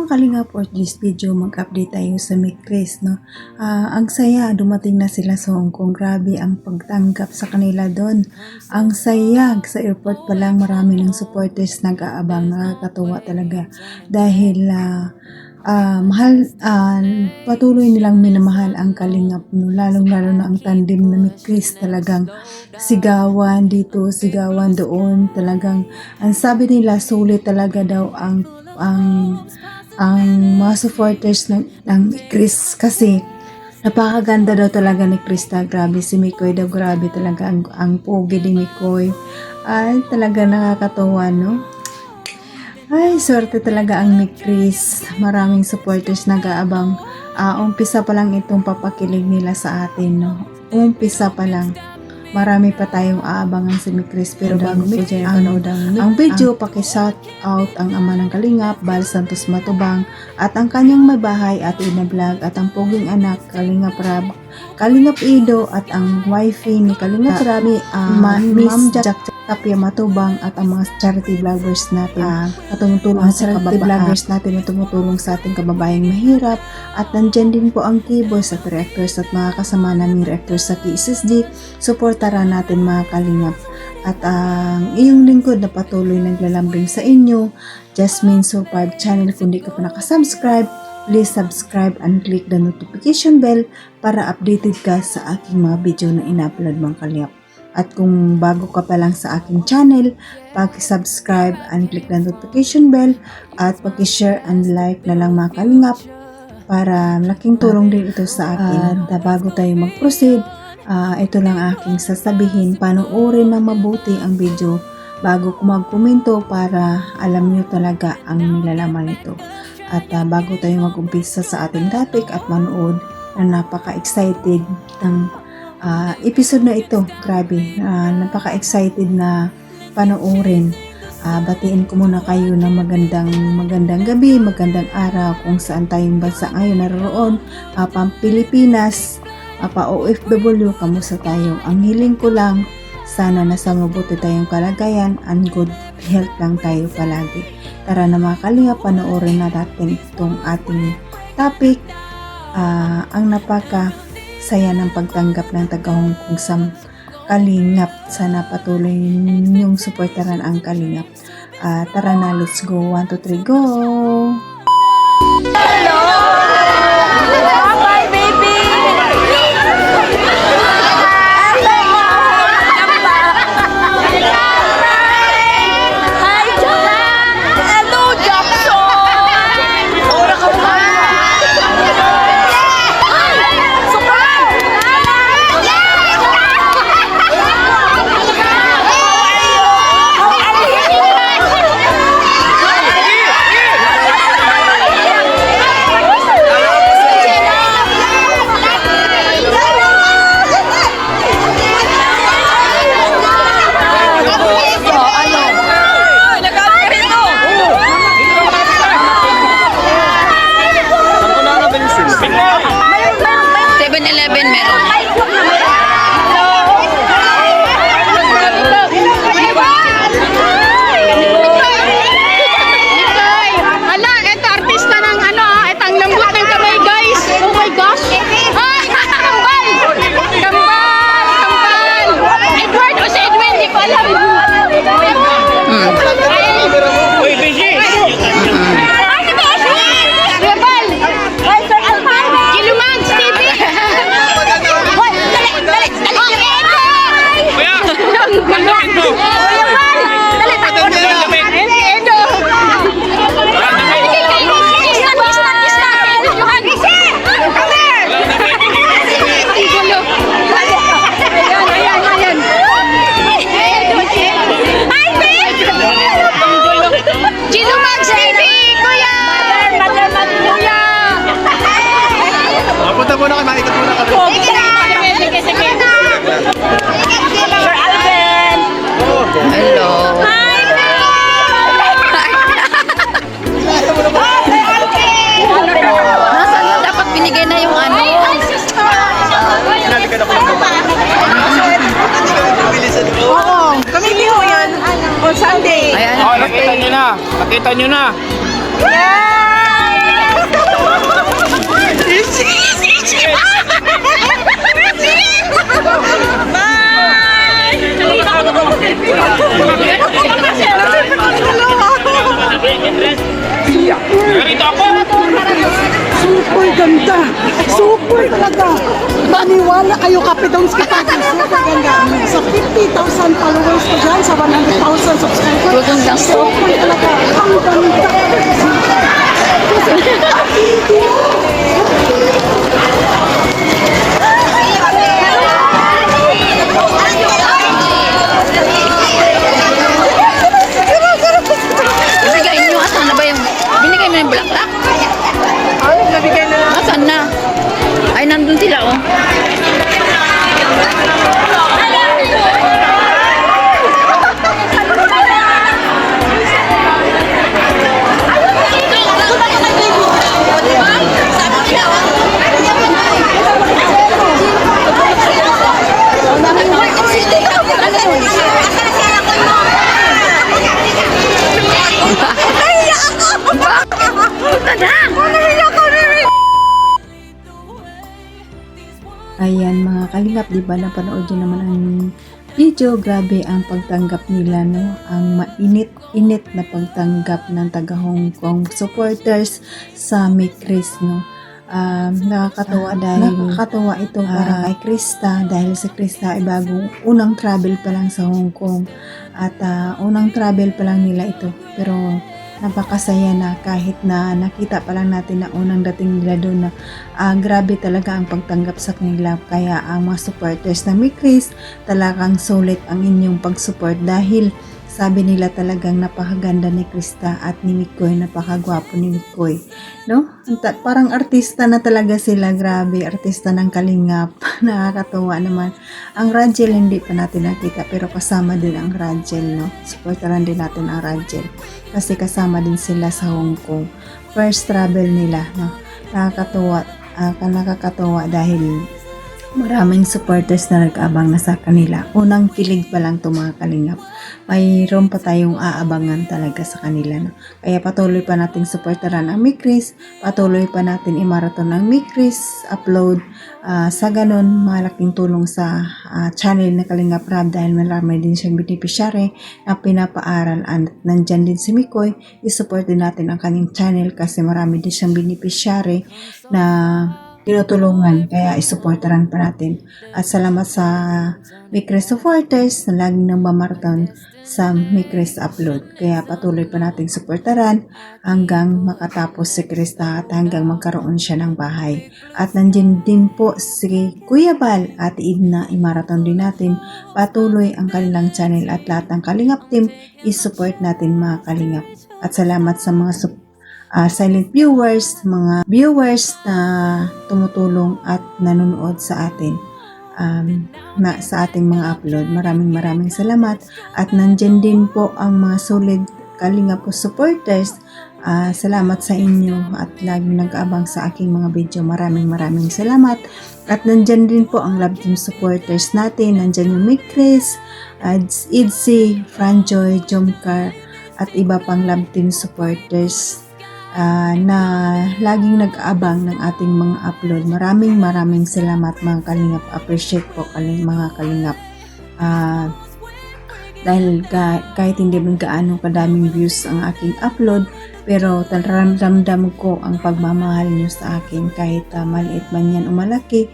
Kalinga, for this video mag-update tayo sa Meet Chris, no? Ang saya, dumating na sila sa Hong Kong. Grabe ang pagtanggap sa kanila doon. Ang saya, sa airport pa lang marami ng supporters nag-aabang, nakakatuwa talaga. Dahil patuloy nilang minamahal ang Kalingap, no? Lalong-lalo na ang tandem na Meet Chris, talagang sigawan dito, sigawan doon, talagang ang sabi nila sulit talaga daw ang mga supporters ng Chris, kasi napakaganda daw talaga ni Chris. Grabe si Mikoy daw, grabe talaga ang pogi ni Mikoy, ay talaga nakakatuwa, no? Ay, swerte talaga ang ni Chris. Maraming supporters nag-aabang. Umpisa pa lang itong papakilig nila sa atin, no? Umpisa pa lang. Marami pa tayong aabangan si Chris, pero bago ang video, paki-shout out ang ama ng Kalingap, Bal Santos Matubang, at ang kanyang may bahay, at Ina Vlog, at ang poging anak, Kalingap Rab, Kalingap Ido, at ang wifey ni Kalingap Rab, Miss Jack Tapia Matubang, at ang mga charity vloggers natin at tumutulong sa vloggers natin na tumutulong sa ating kababayang mahirap. At nandyan din po ang keyboards at reactors at mga kasama naming reactors sa KSSD. Supportaran natin mga Kalingap. At ang iyong lingkod na patuloy naglalambing sa inyo, Jasmine Survive Channel. Kung di ka pa nakasubscribe, please subscribe and click the notification bell para updated ka sa aking mga video na ina-upload mga Kalingap. At kung bago ka pa lang sa aking channel, paki-subscribe and click the notification bell at paki-share and like na lang mga Kalingap, para malaking tulong din ito sa akin. At bago tayo mag-proceed, ito lang aking sasabihin, panoorin na mabuti ang video bago ko mag-komento para alam nyo talaga ang nilalaman nito. At bago tayo mag-umpisa sa ating topic at manood, na napaka-excited ng episode na ito, grabe, napaka-excited na panoorin. Batiin ko muna kayo ng magandang gabi, magandang araw kung saan tayong bansa ngayon naroon, Pilipinas, OFW, kamusta tayo? Ang hiling ko lang, sana nasa mabuti tayong kalagayan and good health lang tayo palagi. Tara na mga Kalingap, panoorin na natin itong ating topic. Ang saya ng pagtanggap ng taga Hong Kong sa Kalingap. Sana patuloy ninyong supportaran ang Kalingap. Tara na, let's go. 1, 2, 3, go! Hello! Hi, baby! Hi, Jackson! Hello, Jackson! Ora ka ba? Sunday. Ayan. Nakita nyo na. Yay! don't skip out. Super ganda. Sa 50,000 followers ko dyan, sa 100,000 subscribers. Gugong lang to. Super talaga. Ang ganda. Ibigay niyo, asan na ba yung... Binigay mo yung bulaklak? Ay, nabigay na lang. Asan na? Ay, nandun sila, oh. Ayan mga kalingap, di ba napanood nyo naman ang video, grabe ang pagtanggap nila, no? Ang mainit-init na pagtanggap ng taga Hong Kong supporters sa Mick Chris, no? Nakakatawa ito para kay Krista, dahil si Krista ay bagong unang travel pa lang sa Hong Kong at unang travel pa lang nila ito, pero napakasaya na kahit na nakita pa lang natin na unang dating nila doon na grabe talaga ang pagtanggap sa kanila. Kaya ang mga supporters na Mick Chris, talagang solid ang inyong pag-support dahil sabi nila talagang napakaganda ni Krista at ni Mikoy, napakagwapo ni Mikoy, no? Parang artista na talaga sila, grabe, artista ng kalingap. Nakakatuwa naman. Ang Rajel hindi pa natin nakita, pero kasama din ang Rajel, no? Supportaran din natin ang Rajel kasi kasama din sila sa Hong Kong. First travel nila, no? Nakakatuwa dahil maraming supporters na nag-abang na sa kanila. Unang kilig pa lang ito mga kalingap. Mayroon pa tayong aabangan talaga sa kanila, no? Kaya patuloy pa nating supportaran ang Mick Chris, patuloy pa natin i-marathon ang Mick Chris upload. Sa ganon, malaking tulong sa channel na Kalingap Rab dahil marami din siyang beneficiary na pinapaaral at nandyan din si Mikoy. I-support din natin ang kanyang channel kasi marami din siyang beneficiary na tinutulungan, kaya isuportaran pa natin. At salamat sa Mick Chris supporters na laging nang mamarathon sa Mick Chris upload. Kaya patuloy pa nating suportaran hanggang makatapos si Krista at hanggang magkaroon siya ng bahay. At nandiyan din po si Kuya Bal at Idna, i-marathon din natin patuloy ang kanilang channel at lahat ng Kalingap team i-support natin mga Kalingap. At salamat sa mga silent viewers, mga viewers na tumutulong at nanonood sa atin sa ating mga upload. Maraming salamat at nandyan din po ang mga solid Kalingap po supporters. Salamat sa inyo at laging nag-aabang sa aking mga video. Maraming salamat. At nandyan din po ang Love Team supporters natin. Nandyan yung Mick Chris, Idsi, Franjoy, Jomcar at iba pang Love Team supporters na laging nag-aabang ng ating mga upload. Maraming salamat mga Kalingap. Appreciate po mga Kalingap. Dahil kahit hindi man gaano kadaming views ang aking upload, pero ramdam ko ang pagmamahal niyo sa akin kahit maliit man yan o malaki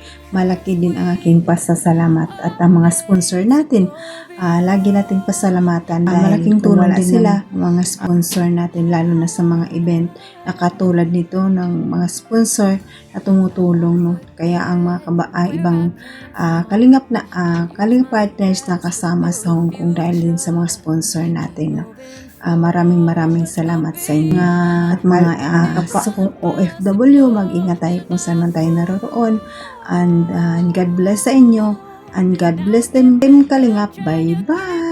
din ang aking pasasalamat. At ang mga sponsor natin, lagi nating pasalamatan dahil malaking tulong din sila mga sponsor natin, lalo na sa mga event na katulad nito ng mga sponsor na tumutulong, no? Kaya ang mga ibang Kalingap partners na kasama sa Hong Kong dahil din sa mga sponsor natin, no? Maraming salamat sa inyo at mga OFW. Mag-ingat tayo kung saan man tayo naroroon, and God bless sa inyo and God bless them Kalingap. Bye bye.